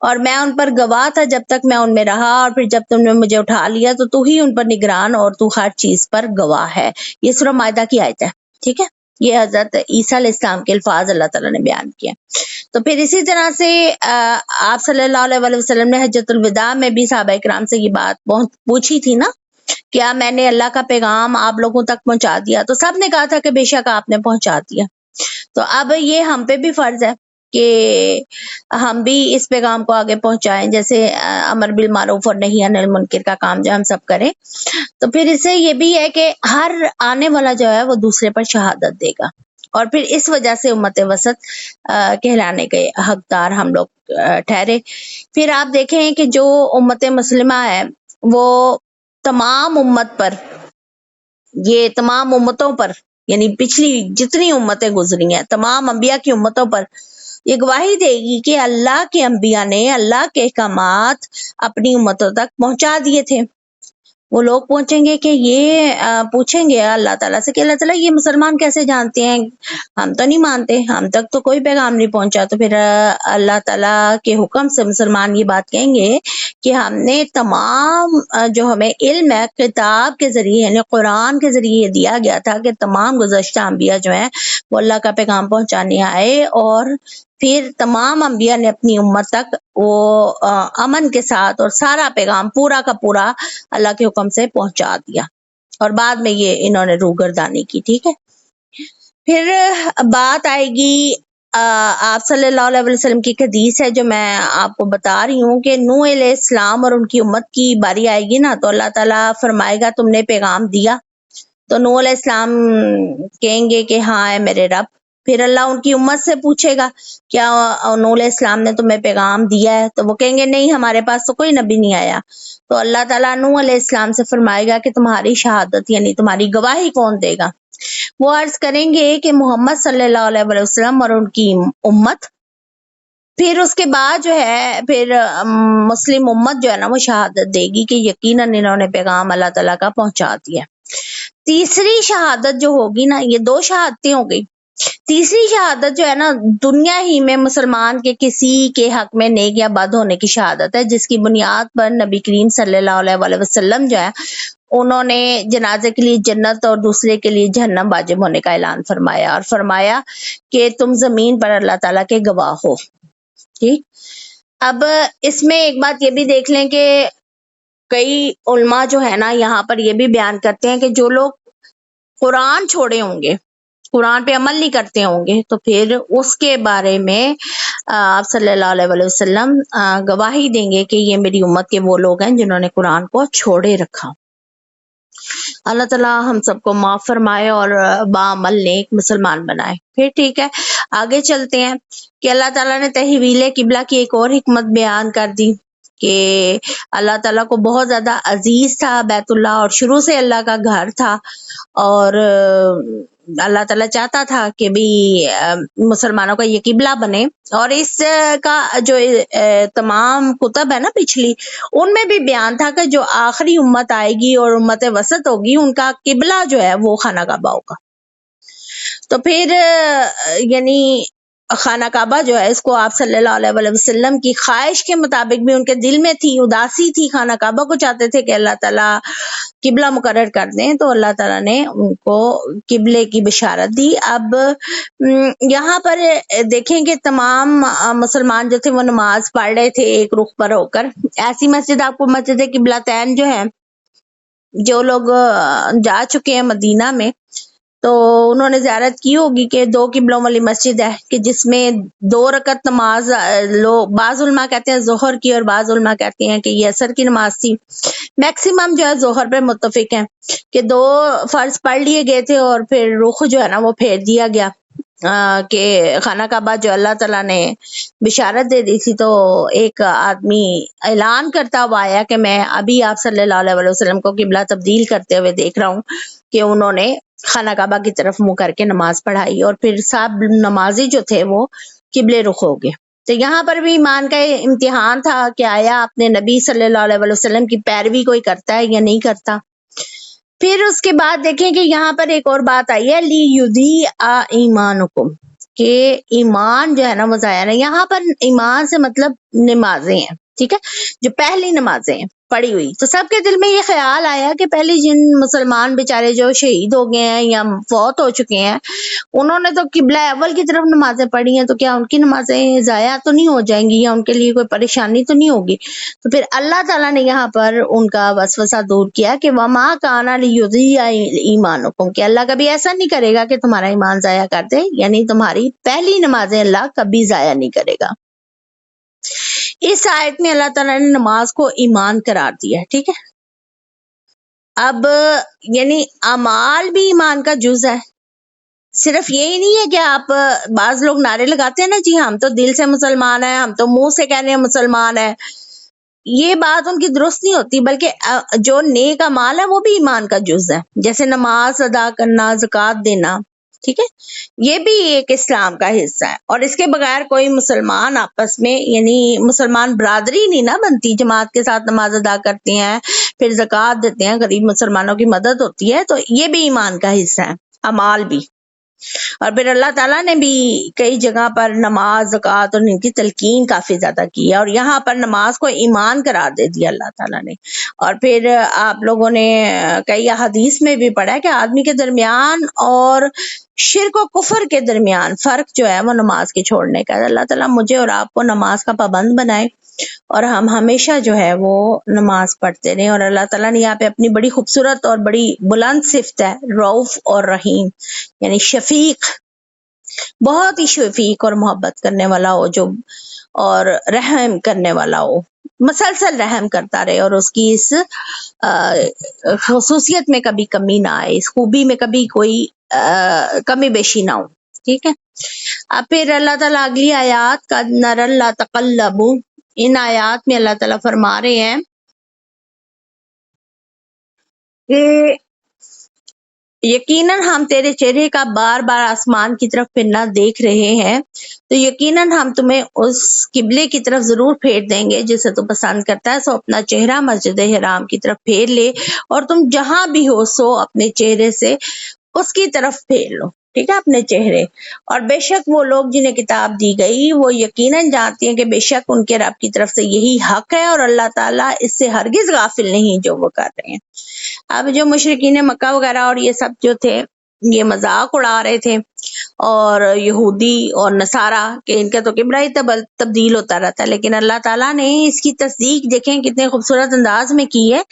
اور میں ان پر گواہ تھا جب تک میں ان میں رہا، اور پھر جب تم نے مجھے اٹھا لیا تو ہی ان پر نگران اور تو ہر چیز پر گواہ ہے۔ یہ سورہ مائدہ کی آیت ہے، ٹھیک ہے، یہ حضرت عیسیٰ علیہ السلام کے الفاظ اللہ تعالیٰ نے بیان کیا۔ تو پھر اسی طرح سے آپ صلی اللہ علیہ وسلم نے حجۃ الوداع میں بھی صحابہ کرام سے یہ بات پوچھی تھی نا، کیا میں نے اللہ کا پیغام آپ لوگوں تک پہنچا دیا؟ تو سب نے کہا تھا کہ بے شک آپ نے پہنچا دیا۔ تو اب یہ ہم پہ بھی فرض ہے کہ ہم بھی اس پیغام کو آگے پہنچائیں، جیسے امر بالمعروف اور نہی عن المنکر کا کام جو ہم سب کریں۔ تو پھر اس سے یہ بھی ہے کہ ہر آنے والا جو ہے وہ دوسرے پر شہادت دے گا، اور پھر اس وجہ سے امت وسط کہلانے کے حقدار ہم لوگ ٹھہرے۔ پھر آپ دیکھیں کہ جو امت مسلمہ ہے وہ تمام امت پر، یہ تمام امتوں پر، یعنی پچھلی جتنی امتیں گزری ہیں تمام انبیاء کی امتوں پر یہ گواہی دے گی کہ اللہ کے انبیاء نے اللہ کے احکامات اپنی امتوں تک پہنچا دیے تھے۔ وہ لوگ پہنچیں گے کہ یہ پوچھیں گے اللہ تعالیٰ سے کہ اللہ تعالیٰ یہ مسلمان کیسے جانتے ہیں، ہم تو نہیں مانتے، ہم تک تو کوئی پیغام نہیں پہنچا۔ تو پھر اللہ تعالیٰ کے حکم سے مسلمان یہ بات کہیں گے کہ ہم نے تمام جو ہمیں علم ہے کتاب کے ذریعے، یعنی قرآن کے ذریعے یہ دیا گیا تھا کہ تمام گزشتہ انبیاء جو ہیں وہ اللہ کا پیغام پہنچانے آئے، اور پھر تمام انبیاء نے اپنی امت تک وہ امن کے ساتھ اور سارا پیغام پورا کا پورا اللہ کے حکم سے پہنچا دیا، اور بعد میں یہ انہوں نے روگردانی کی، ٹھیک ہے۔ پھر بات آئے گی آپ صلی اللہ علیہ وسلم کی ایک حدیث ہے جو میں آپ کو بتا رہی ہوں کہ نوح علیہ السلام اور ان کی امت کی باری آئے گی نا، تو اللہ تعالیٰ فرمائے گا تم نے پیغام دیا؟ تو نوح علیہ السلام کہیں گے کہ ہاں اے میرے رب۔ پھر اللہ ان کی امت سے پوچھے گا کیا نوح علیہ السلام نے تمہیں پیغام دیا ہے؟ تو وہ کہیں گے نہیں، ہمارے پاس تو کوئی نبی نہیں آیا۔ تو اللہ تعالیٰ نوح علیہ السلام سے فرمائے گا کہ تمہاری شہادت یعنی تمہاری گواہی کون دے گا؟ وہ عرض کریں گے کہ محمد صلی اللہ علیہ وسلم اور ان کی امت۔ پھر اس کے بعد جو ہے پھر مسلم امت جو ہے نا وہ شہادت دے گی کہ یقیناً انہوں نے پیغام اللہ تعالیٰ کا پہنچا دیا۔ تیسری شہادت جو ہوگی نا، یہ دو شہادتیں ہو گئی، تیسری شہادت جو ہے نا دنیا ہی میں مسلمان کے کسی کے حق میں نیک یا بد ہونے کی شہادت ہے، جس کی بنیاد پر نبی کریم صلی اللہ علیہ وسلم جو ہے انہوں نے جنازے کے لیے جنت اور دوسرے کے لیے جہنم واجب ہونے کا اعلان فرمایا، اور فرمایا کہ تم زمین پر اللہ تعالیٰ کے گواہ ہو، ٹھیک۔ اب اس میں ایک بات یہ بھی دیکھ لیں کہ کئی علماء جو ہے نا یہاں پر یہ بھی بیان کرتے ہیں کہ جو لوگ قرآن چھوڑے ہوں گے، قرآن پہ عمل نہیں کرتے ہوں گے، تو پھر اس کے بارے میں آپ صلی اللہ علیہ وسلم گواہی دیں گے کہ یہ میری امت کے وہ لوگ ہیں جنہوں نے قرآن کو چھوڑے رکھا۔ اللہ تعالیٰ ہم سب کو معاف فرمائے اور باعمل نیک مسلمان بنائے۔ پھر ٹھیک ہے، آگے چلتے ہیں کہ اللہ تعالیٰ نے تحویل قبلہ کی ایک اور حکمت بیان کر دی کہ اللہ تعالیٰ کو بہت زیادہ عزیز تھا بیت اللہ، اور شروع سے اللہ کا گھر تھا، اور اللہ تعالیٰ چاہتا تھا کہ بھی مسلمانوں کا یہ قبلہ بنے، اور اس کا جو تمام کتب ہے نا پچھلی، ان میں بھی بیان تھا کہ جو آخری امت آئے گی اور امت وسط ہوگی ان کا قبلہ جو ہے وہ خانہ کعبہ ہوگا۔ تو پھر یعنی خانہ کعبہ جو ہے اس کو آپ صلی اللہ علیہ وسلم کی خواہش کے مطابق بھی ان کے دل میں تھی، اداسی تھی، خانہ کعبہ کو چاہتے تھے کہ اللہ تعالیٰ قبلہ مقرر کر دیں، تو اللہ تعالیٰ نے ان کو قبلے کی بشارت دی۔ اب یہاں پر دیکھیں کہ تمام مسلمان جو تھے وہ نماز پڑھ رہے تھے ایک رخ پر ہو کر۔ ایسی مسجد آپ کو مسجد قبلتین جو ہے، جو لوگ جا چکے ہیں مدینہ میں تو انہوں نے زیارت کی ہوگی کہ دو قبلوں والی مسجد ہے کہ جس میں 2 رکعت نماز بعض علماء کہتے ہیں ظہر کی اور بعض علماء کہتے ہیں کہ یہ عصر کی نماز تھی۔ میکسیمم جو ہے ظہر پہ متفق ہیں کہ 2 فرض پڑھ لیے گئے تھے اور پھر رخ جو ہے نا وہ پھیر دیا گیا کہ خانہ کعبہ جو اللہ تعالیٰ نے بشارت دے دی تھی۔ تو ایک آدمی اعلان کرتا ہوا آیا کہ میں ابھی آپ صلی اللہ علیہ وسلم کو قبلہ تبدیل کرتے ہوئے دیکھ رہا ہوں کہ انہوں نے خانہ کعبہ کی طرف منہ کر کے نماز پڑھائی، اور پھر سب نمازی جو تھے وہ قبلے رخ ہو گئے۔ تو یہاں پر بھی ایمان کا امتحان تھا کہ آیا اپنے نبی صلی اللہ علیہ وسلم کی پیروی کوئی کرتا ہے یا نہیں کرتا۔ پھر اس کے بعد دیکھیں کہ یہاں پر ایک اور بات آئی ہے، لی یضیع ایمانکم، کہ ایمان جو ہے نا وہ ضائع نہیں. یہاں پر ایمان سے مطلب نمازیں ہیں, ٹھیک ہے, جو پہلی نمازیں ہیں پڑھی ہوئی. تو سب کے دل میں یہ خیال آیا کہ پہلے جن مسلمان بیچارے جو شہید ہو گئے ہیں یا فوت ہو چکے ہیں, انہوں نے تو قبلہ اول کی طرف نمازیں پڑھی ہیں, تو کیا ان کی نمازیں ضائع تو نہیں ہو جائیں گی یا ان کے لیے کوئی پریشانی تو نہیں ہوگی؟ تو پھر اللہ تعالیٰ نے یہاں پر ان کا وسوسہ دور کیا کہ وما کان لیضیع ایمانکم, کہ اللہ کبھی ایسا نہیں کرے گا کہ تمہارا ایمان ضائع کر دے, یعنی تمہاری پہلی نمازیں اللہ کبھی ضائع نہیں کرے گا. اس آیت میں اللہ تعالیٰ نے نماز کو ایمان قرار دیا ہے, ٹھیک ہے. اب یعنی اعمال بھی ایمان کا جز ہے. صرف یہی نہیں ہے کہ آپ, بعض لوگ نعرے لگاتے ہیں نا, جی ہم تو دل سے مسلمان ہیں, ہم تو منہ سے کہنے ہیں مسلمان ہیں. یہ بات ان کی درست نہیں ہوتی, بلکہ جو نیک اعمال ہے وہ بھی ایمان کا جز ہے, جیسے نماز ادا کرنا, زکوٰۃ دینا, ٹھیک ہے, یہ بھی ایک اسلام کا حصہ ہے. اور اس کے بغیر کوئی مسلمان آپس میں, یعنی مسلمان برادری نہیں نا بنتی, جماعت کے ساتھ نماز ادا کرتے ہیں, پھر زکوٰۃ دیتے ہیں, غریب مسلمانوں کی مدد ہوتی ہے, تو یہ بھی ایمان کا حصہ ہے, اعمال بھی. اور پھر اللہ تعالیٰ نے بھی کئی جگہ پر نماز, زکوٰۃ اور ان کی تلقین کافی زیادہ کی ہے, اور یہاں پر نماز کو ایمان قرار دے دیا اللہ تعالیٰ نے. اور پھر آپ لوگوں نے کئی احادیث میں بھی پڑھا ہے کہ آدمی کے درمیان اور شرک و کفر کے درمیان فرق جو ہے وہ نماز کے چھوڑنے کا ہے. اللہ تعالیٰ مجھے اور آپ کو نماز کا پابند بنائے اور ہم ہمیشہ جو ہے وہ نماز پڑھتے رہیں. اور اللہ تعالیٰ نے یہاں پہ اپنی بڑی خوبصورت اور بڑی بلند صفت ہے, رؤوف اور رحیم, یعنی شفیق, بہت ہی شفیق اور محبت کرنے والا ہو جو, اور رحم کرنے والا ہو, مسلسل رحم کرتا رہے, اور اس کی اس خصوصیت میں کبھی کمی نہ آئے, اس خوبی میں کبھی کوئی کمی بیشی نہ ہو, ٹھیک ہے. اب پھر اللہ تعالیٰ اگلی آیات قد نر اللہ تقلب, ان آیات میں اللہ تعالیٰ فرما رہے ہیں کہ یقیناً ہم تیرے چہرے کا بار بار آسمان کی طرف پھرنا دیکھ رہے ہیں, تو یقیناً ہم تمہیں اس قبلے کی طرف ضرور پھیر دیں گے جسے تو پسند کرتا ہے, سو اپنا چہرہ مسجد حرام کی طرف پھیر لے, اور تم جہاں بھی ہو سو اپنے چہرے سے اس کی طرف پھیر لو, ٹھیک ہے, اپنے چہرے. اور بے شک وہ لوگ جنہیں کتاب دی گئی وہ یقیناً جانتے ہیں کہ بے شک ان کے رب کی طرف سے یہی حق ہے, اور اللہ تعالیٰ اس سے ہرگز غافل نہیں جو وہ کر رہے ہیں. اب جو مشرکین مکہ وغیرہ اور یہ سب جو تھے, یہ مذاق اڑا رہے تھے, اور یہودی اور نصارہ کہ ان کا تو قبلہ ہی تبدیل ہوتا رہتا ہے, لیکن اللہ تعالیٰ نے اس کی تصدیق دیکھیں کتنے خوبصورت انداز میں کی ہے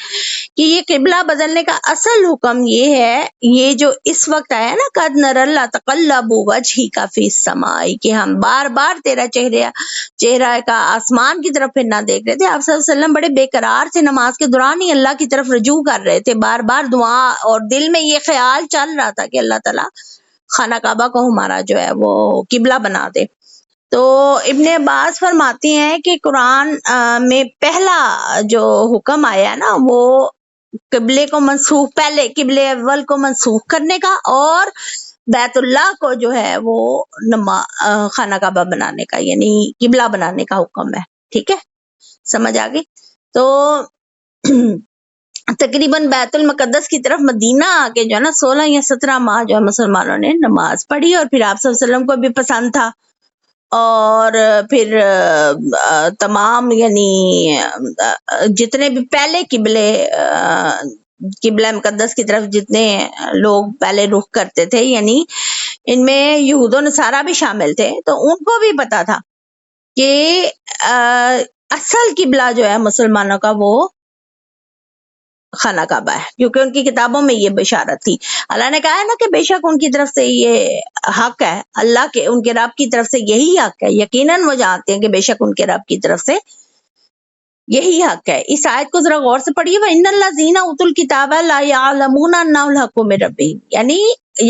کہ یہ قبلہ بدلنے کا اصل حکم یہ ہے, یہ جو اس وقت آیا نا قد نر اللہ تقلب وجہک فی السماء, کہ ہم بار بار تیرا چہرہ کا آسمان کی طرف پھرنا دیکھ رہے تھے. آپ صلی اللہ علیہ وسلم بڑے بے قرار تھے, نماز کے دوران ہی اللہ کی طرف رجوع کر رہے تھے, بار بار دعا, اور دل میں یہ خیال چل رہا تھا کہ اللہ تعالیٰ خانہ کعبہ کو ہمارا جو ہے وہ قبلہ بنا دے. تو ابن عباس فرماتے ہیں کہ قرآن میں پہلا جو حکم آیا نا وہ قبلے کو منسوخ, پہلے قبلے اول کو منسوخ کرنے کا, اور بیت اللہ کو جو ہے وہ خانہ کعبہ بنانے کا, یعنی قبلہ بنانے کا حکم ہے, ٹھیک ہے, سمجھ آ گئی. تو تقریباً بیت المقدس کی طرف مدینہ آ کے جو ہے نا 16 یا 17 ماہ جو ہے مسلمانوں نے نماز پڑھی, اور پھر آپ صلی اللہ علیہ وسلم کو بھی پسند تھا, اور پھر تمام یعنی جتنے بھی پہلے قبلہ مقدس کی طرف جتنے لوگ پہلے رخ کرتے تھے, یعنی ان میں یہود و نصارہ بھی شامل تھے, تو ان کو بھی پتا تھا کہ اصل قبلہ جو ہے مسلمانوں کا وہ خانہ کعبہ ہے, کیونکہ ان کی کتابوں میں یہ بشارت تھی. اللہ نے کہا ہے نا کہ بے شک ان کی طرف سے یہ حق ہے, اللہ کے ان کے رب کی طرف سے یہی حق ہے, یقیناً وہ جانتے ہیں کہ بے شک ان کے رب کی طرف سے یہی حق ہے. اس آیت کو ذرا غور سے پڑھیے, وَإِنَّ الَّذِينَ أُوتُوا الْكِتَابَ لَا يَعْلَمُونَ أَنَّهُ الْحَقُّ مِن رَّبِّهِمْ, یعنی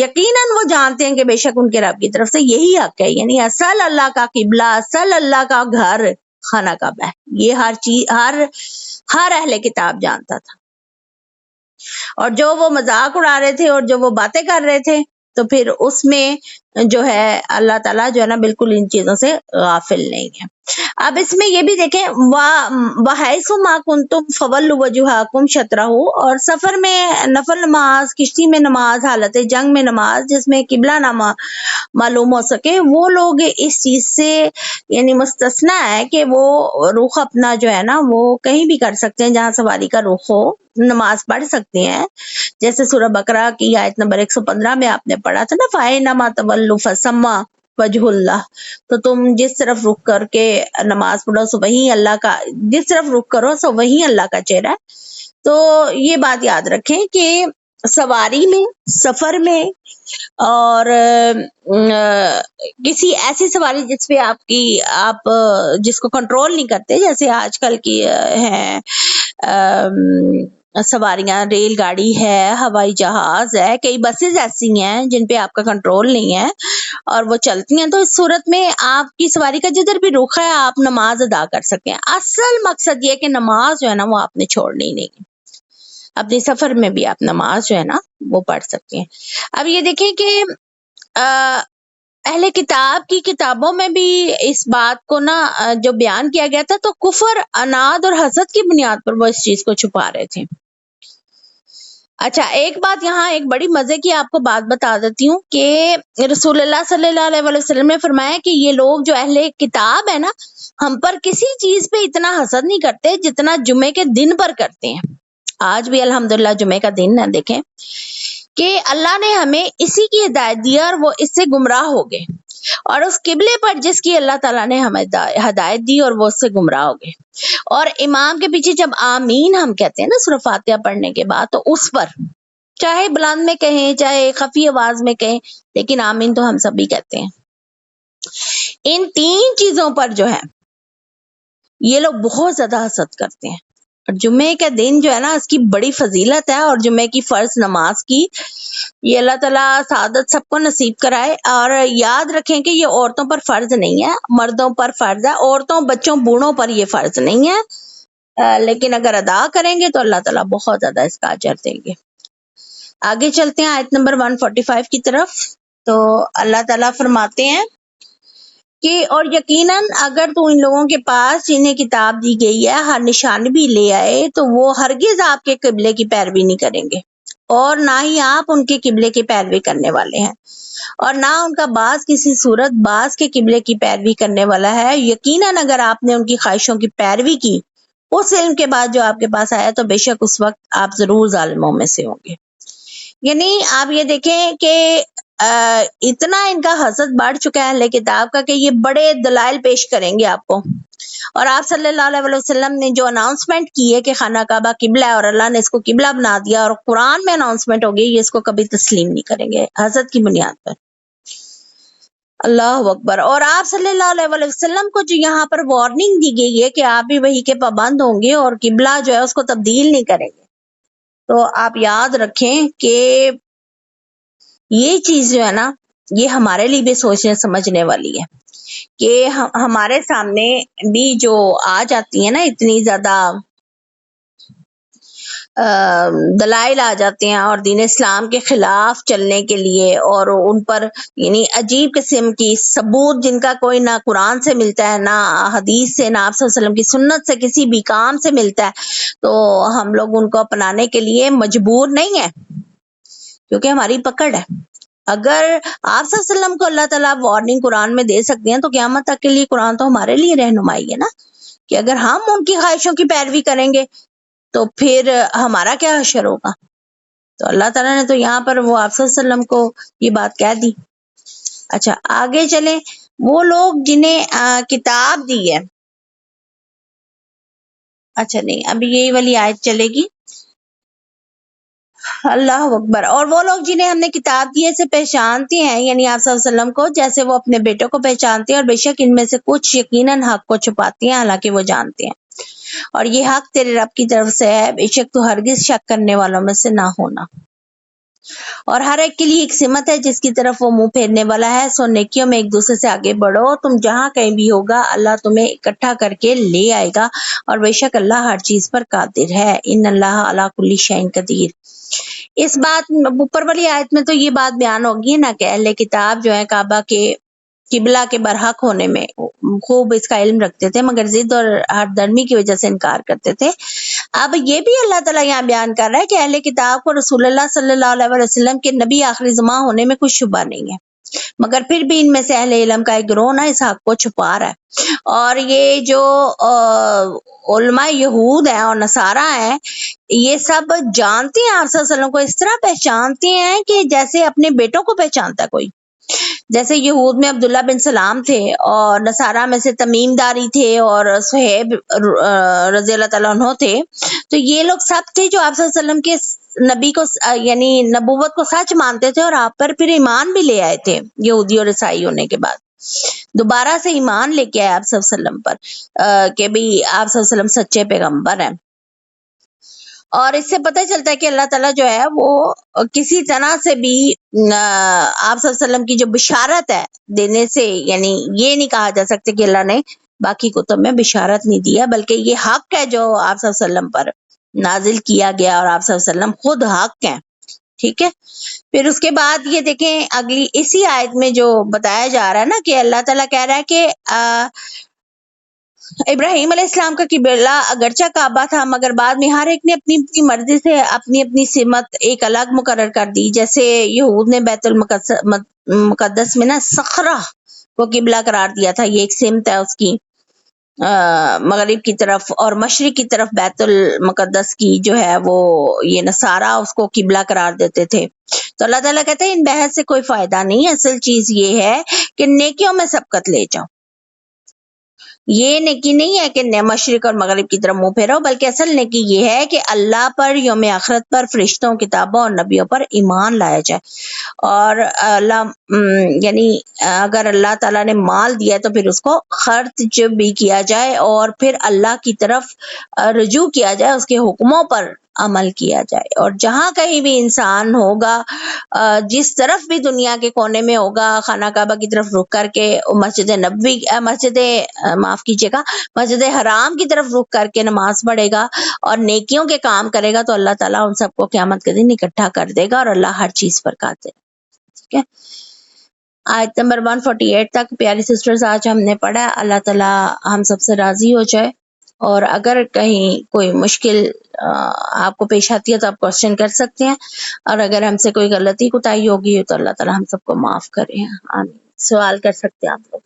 یقیناً وہ جانتے ہیں کہ بے شک ان کے رب کی طرف سے یہی حق ہے, یعنی اصل اللہ کا قبلہ, اصل اللہ کا گھر خانہ کعبہ ہے. یہ ہر چیز ہر اہل کتاب جانتا تھا, اور جو وہ مذاق اڑا رہے تھے اور جو وہ باتیں کر رہے تھے, تو پھر اس میں جو ہے اللہ تعالیٰ جو ہے نا بالکل ان چیزوں سے غافل نہیں ہے۔ اب اس میں یہ بھی دیکھیں وَحَيْثُ مَا كُنْتُمْ فَوَلُّوا وَجُوهَكُمْ شَطْرَهُ، اور سفر میں نفل نماز، کشتی میں نماز، حالت جنگ میں نماز جس میں قبلہ نہ معلوم ہو سکے، وہ لوگ اس چیز سے یعنی مستثنا ہے کہ وہ رخ اپنا جو ہے نا وہ کہیں بھی کر سکتے ہیں جہاں سواری کا رخ ہو، نماز پڑھ سکتے ہیں، جیسے سورہ بقرہ کی آیت نمبر 115 میں آپ نے پڑھا تھا نا، فَأَيْنَمَا تُوَلُّوا فَثَمَّ وجہ اللہ، تو تم جس طرف رخ کر کے نماز پڑھو سو وہی اللہ کا، جس طرف رخ کرو سو وہی اللہ کا چہرہ ہے۔ تو یہ بات یاد رکھیں کہ سواری میں، سفر میں، اور کسی ایسی سواری جس پہ آپ جس کو کنٹرول نہیں کرتے، جیسے آج کل کی ہیں سواریاں، ریل گاڑی ہے، ہوائی جہاز ہے، کئی بسز ایسی ہیں جن پہ آپ کا کنٹرول نہیں ہے اور وہ چلتی ہیں، تو اس صورت میں آپ کی سواری کا جدھر بھی رخ ہے آپ نماز ادا کر سکتے ہیں۔ اصل مقصد یہ کہ نماز جو ہے نا وہ آپ نے چھوڑنی نہیں ہے، اپنے سفر میں بھی آپ نماز جو ہے نا وہ پڑھ سکتے ہیں۔ اب یہ دیکھیں کہ اہل کتاب کی کتابوں میں بھی اس بات کو نا جو بیان کیا گیا تھا، تو کفر، عناد اور حسد کی بنیاد پر وہ اس چیز کو چھپا رہے تھے۔ اچھا، ایک بات یہاں ایک بڑی مزے کی آپ کو بات بتا دیتی ہوں کہ رسول اللہ صلی اللہ علیہ وسلم نے فرمایا کہ یہ لوگ جو اہل کتاب ہے نا، ہم پر کسی چیز پہ اتنا حسد نہیں کرتے جتنا جمعے کے دن پر کرتے ہیں۔ آج بھی الحمدللہ جمعے کا دن ہے، دیکھیں کہ اللہ نے ہمیں اسی کی ہدایت دی اور وہ اس سے گمراہ ہو گئے، اور اس قبلے پر جس کی اللہ تعالیٰ نے ہمیں ہدایت دی اور وہ اس سے گمراہ ہو گئے، اور امام کے پیچھے جب آمین ہم کہتے ہیں نا سورہ فاتحہ پڑھنے کے بعد، تو اس پر چاہے بلند میں کہیں چاہے خفی آواز میں کہیں، لیکن آمین تو ہم سب بھی کہتے ہیں۔ ان تین چیزوں پر جو ہے یہ لوگ بہت زیادہ حسد کرتے ہیں، اور جمعے کا دن جو ہے نا اس کی بڑی فضیلت ہے، اور جمعے کی فرض نماز کی یہ اللہ تعالیٰ سعادت سب کو نصیب کرائے۔ اور یاد رکھیں کہ یہ عورتوں پر فرض نہیں ہے، مردوں پر فرض ہے، عورتوں، بچوں، بوڑھوں پر یہ فرض نہیں ہے، لیکن اگر ادا کریں گے تو اللہ تعالیٰ بہت زیادہ اس کا اجر دیں گے۔ آگے چلتے ہیں آیت نمبر 145 کی طرف، تو اللہ تعالیٰ فرماتے ہیں کہ اور یقیناً اگر تو ان لوگوں کے پاس جنہیں کتاب دی گئی ہے ہر نشانی بھی لے آئے تو وہ ہرگز آپ کے قبلے کی پیروی نہیں کریں گے، اور نہ ہی آپ ان کے قبلے کی پیروی کرنے والے ہیں، اور نہ ان کا بعض کسی صورت بعض کے قبلے کی پیروی کرنے والا ہے۔ یقیناً اگر آپ نے ان کی خواہشوں کی پیروی کی اس علم کے بعد جو آپ کے پاس آیا، تو بے شک اس وقت آپ ضرور ظالموں میں سے ہوں گے۔ یعنی آپ یہ دیکھیں کہ اتنا ان کا حسد بڑھ چکا ہے اہل کتاب کا کہ یہ بڑے دلائل پیش کریں گے آپ کو، اور آپ صلی اللہ علیہ وسلم نے جو اناؤنسمنٹ کی ہے کہ خانہ کعبہ قبلہ ہے اور اللہ نے اس کو قبلہ بنا دیا، اور قرآن میں اناؤنسمنٹ ہوگی، یہ اس کو کبھی تسلیم نہیں کریں گے حسد کی بنیاد پر۔ اللہ اکبر۔ اور آپ صلی اللہ علیہ وسلم کو جو یہاں پر وارننگ دی گئی ہے کہ آپ بھی وہی کے پابند ہوں گے اور قبلہ جو ہے اس کو تبدیل نہیں کریں گے، تو آپ یاد رکھیں کہ یہ چیز جو ہے نا یہ ہمارے لیے بھی سوچنے سمجھنے والی ہے کہ ہمارے سامنے بھی جو آ جاتی ہیں نا اتنی زیادہ دلائل آ جاتے ہیں اور دین اسلام کے خلاف چلنے کے لیے، اور ان پر یعنی عجیب قسم کی ثبوت جن کا کوئی نہ قرآن سے ملتا ہے، نہ حدیث سے، نہ آپ صلی اللہ علیہ وسلم کی سنت سے، کسی بھی کام سے ملتا ہے، تو ہم لوگ ان کو اپنانے کے لیے مجبور نہیں ہیں کیونکہ ہماری پکڑ ہے۔ اگر آپ صلی اللہ علیہ وسلم کو اللہ تعالیٰ وارننگ قرآن میں دے سکتے ہیں، تو قیامت تک کے لیے قرآن تو ہمارے لیے رہنمائی ہے نا، کہ اگر ہم ان کی خواہشوں کی پیروی کریں گے تو پھر ہمارا کیا حشر ہوگا۔ تو اللہ تعالیٰ نے تو یہاں پر وہ آپ صلی اللہ علیہ وسلم کو یہ بات کہہ دی۔ اچھا آگے چلیں، وہ لوگ جنہیں کتاب دی ہے، اچھا نہیں ابھی یہی والی آیت چلے گی، اللہ اکبر۔ اور وہ لوگ جنہیں ہم نے کتاب دی ہے سے پہچانتے ہیں، یعنی آپ صلی اللہ علیہ وسلم کو، جیسے وہ اپنے بیٹوں کو پہچانتے ہیں، اور بے شک ان میں سے کچھ یقیناً حق کو چھپاتے ہیں حالانکہ وہ جانتے ہیں، اور یہ حق تیرے رب کی طرف سے ہے، بے شک تو ہرگز شک کرنے والوں میں سے نہ ہونا۔ اور ہر ایک کے لیے ایک سمت ہے جس کی طرف وہ منہ پھیرنے والا ہے، سو نیکیوں میں ایک دوسرے سے آگے بڑھو، تم جہاں کہیں بھی ہوگا اللہ تمہیں اکٹھا کر کے لے آئے گا، اور بے شک اللہ ہر چیز پر قادر ہے، ان اللہ علی کل شیء قدیر۔ اس بات اوپر والی آیت میں تو یہ بات بیان ہوگی نا کہ اہل کتاب جو ہے کعبہ کے قبلہ کے برحق ہونے میں خوب اس کا علم رکھتے تھے، مگر ضد اور ہٹ درمی کی وجہ سے انکار کرتے تھے۔ اب یہ بھی اللہ تعالیٰ یہاں بیان کر رہا ہے کہ اہل کتاب کو رسول اللہ صلی اللہ علیہ وسلم کے نبی آخری زماں ہونے میں کچھ شبہ نہیں ہے، مگر پھر بھی ان میں سے اہل علم کا ایک گروہ نا اس حق کو چھپا رہا ہے۔ اور یہ جو علماء یہود ہیں اور نصارہ ہیں، یہ سب جانتے ہیں آپ صلی اللہ علیہ وسلم کو، اس طرح پہچانتے ہیں کہ جیسے اپنے بیٹوں کو پہچانتا ہے کوئی۔ جیسے یہود میں عبداللہ بن سلام تھے، اور نصارہ میں سے تمیم داری تھے، اور صہیب رضی اللہ تعالیٰ عنہ تھے، تو یہ لوگ سب تھے جو آپ صلی اللہ علیہ وسلم کے نبی کو یعنی نبوت کو سچ مانتے تھے، اور آپ پر پھر ایمان بھی لے آئے تھے یہودی اور عیسائی ہونے کے بعد، دوبارہ سے ایمان لے کے آئے آپ صلی اللہ علیہ وسلم پر کہ بھی آپ صلی اللہ علیہ وسلم سچے پیغمبر ہیں۔ اور اس سے پتہ چلتا ہے کہ اللہ تعالیٰ جو ہے وہ کسی طرح سے بھی آپ صلی اللہ علیہ وسلم کی جو بشارت ہے دینے سے، یعنی یہ نہیں کہا جا سکتا کہ اللہ نے باقی کتب میں بشارت نہیں دیا، بلکہ یہ حق ہے جو آپ صلی اللہ علیہ وسلم پر نازل کیا گیا، اور آپ صلی اللہ علیہ وسلم خود حق ہیں۔ ٹھیک ہے، پھر اس کے بعد یہ دیکھیں اگلی اسی آیت میں جو بتایا جا رہا ہے نا کہ اللہ تعالیٰ کہہ رہا ہے کہ ابراہیم علیہ السلام کا قبلہ اگرچہ کعبہ تھا، مگر بعد میں ہر ایک نے اپنی اپنی مرضی سے اپنی اپنی سمت ایک الگ مقرر کر دی۔ جیسے یہود نے بیت المقدس میں نا صخرہ کو قبلہ قرار دیا تھا، یہ ایک سمت ہے اس کی مغرب کی طرف، اور مشرق کی طرف بیت المقدس کی جو ہے وہ یہ نصارہ اس کو قبلہ قرار دیتے تھے۔ تو اللہ تعالیٰ کہتے ہیں ان بحث سے کوئی فائدہ نہیں ہے، اصل چیز یہ ہے کہ نیکیوں میں سبقت لے جاؤ۔ یہ نیکی نہیں ہے کہ مشرق اور مغرب کی طرف منہ پھیرو، بلکہ اصل نیکی یہ ہے کہ اللہ پر، یوم آخرت پر، فرشتوں، کتابوں اور نبیوں پر ایمان لایا جائے۔ اور اللہ یعنی اگر اللہ تعالیٰ نے مال دیا تو پھر اس کو خرچ بھی کیا جائے، اور پھر اللہ کی طرف رجوع کیا جائے، اس کے حکموں پر عمل کیا جائے۔ اور جہاں کہیں بھی انسان ہوگا، جس طرف بھی دنیا کے کونے میں ہوگا، خانہ کعبہ کی طرف رخ کر کے مسجد حرام کی طرف رخ کر کے نماز پڑھے گا اور نیکیوں کے کام کرے گا، تو اللہ تعالیٰ ان سب کو قیامت کے دن اکٹھا کر دے گا، اور اللہ ہر چیز پر قادر ہے۔ ٹھیک ہے، آیت نمبر 148 تک پیاری سسٹرز آج ہم نے پڑھا ہے۔ اللہ تعالیٰ ہم سب سے راضی ہو جائے، اور اگر کہیں کوئی مشکل آپ کو پیش آتی ہے تو آپ کوشچن کر سکتے ہیں، اور اگر ہم سے کوئی غلطی کوتاہی ہوگی تو اللہ تعالیٰ ہم سب کو معاف کرے۔ آمین۔ سوال کر سکتے ہیں آپ لوگ۔